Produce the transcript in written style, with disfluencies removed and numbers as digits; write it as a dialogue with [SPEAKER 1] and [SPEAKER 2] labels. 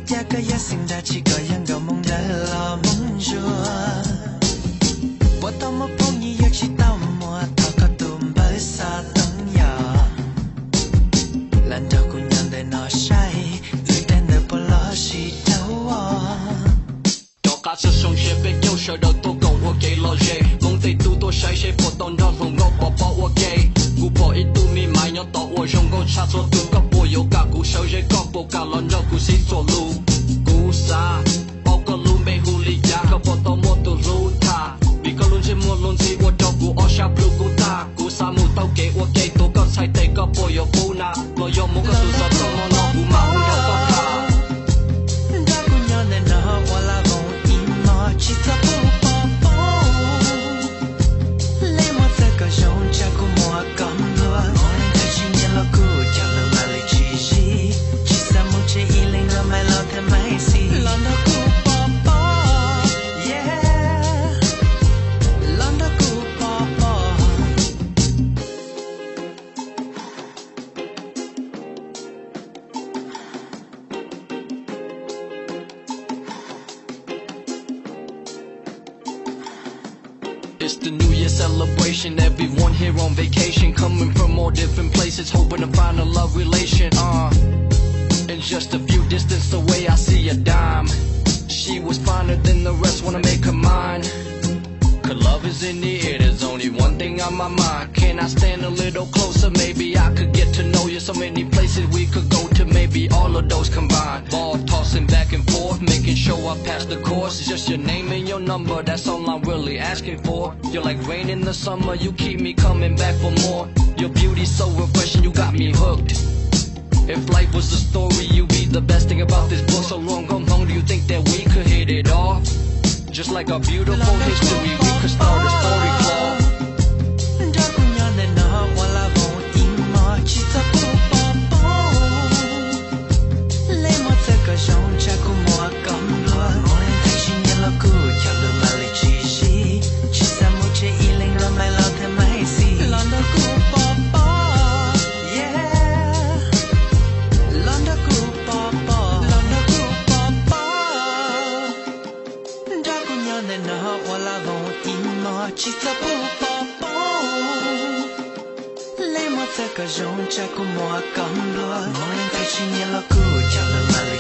[SPEAKER 1] cha cái giá sinh ra chỉ có yang gạo mong đã lo mong chua bỏ tao mất phong như giấc chỉ tao mùa thao có tùm bởi xa tông nhỏ lần đầu cùng nhau để nó say người tên đời bỏ lỡ chỉ đâu
[SPEAKER 2] cho cả sự sống sẽ biết nhau sợ đầu tôi còn ok lo dễ công ty tôi say sẽ bỏ tao đó không ngốc bỏ ok cú bỏ ít tu mi mai nhau tao ở trong câu chat rồi tôi có bộ yêu cả cú sâu dễ có bộ cả lần nhau cú xin cho lu cú sa bao cái lu mê hu li ya có bỏ tao một tu ru tha vì có luôn trên một luôn gì qua trong cú ở sắp lu cú ta cú sa mu tao kể ok tôi có sai tay có bộ yêu cú na lo yêu một cái sự sợ tao nó cú mà cú đâu có tha
[SPEAKER 1] đã cùng nhau nên nó qua là vòng im mò chỉ ta lấy một giấc cả giống cha của mùa cầm lúa mỗi ngày chỉ nhớ lo cũ cha lo mà lấy chỉ sao muốn chơi ý lên lo mai lo thêm mấy gì lần đó cũ yeah lần đó cũ
[SPEAKER 2] It's the New Year celebration, everyone here on vacation, coming from all different places, hoping to find a love relation. In just a few distance away, I see a dime. She was finer than the rest, wanna make her mine. 'Cause love is in the air, there's only one thing on my mind. Can I stand a little closer? Maybe I could get to know you. So many places we could go to, maybe all of those combined. Ball tossing back and forth, making sure I pass the course. It's just your name and your number, that's all I'm really asking for. You're like rain in the summer, you keep me coming back for more. Your beauty's so refreshing, you got me hooked. If life was a story, you'd be the best thing about this book. So long gone home, do you think that we could hit it off? Just like a beautiful history, we could start a story called.
[SPEAKER 1] đã cùng nhau nên nó qua là vòng im mò chỉ ta lấy một giấc cả giống cha của mùa cầm lúa mỗi ngày chỉ nhớ lo cũ cha lo mà lấy chỉ sao muốn chơi ý lên lo mai lo thêm mấy gì lần đó cũ yeah lần đó cũ đã cùng nhau nên nó qua là vòng im mò chỉ ta lấy một giấc cả giống cha của mùa cầm lúa mỗi ngày chỉ nhớ lo cũ cha lo mà lấy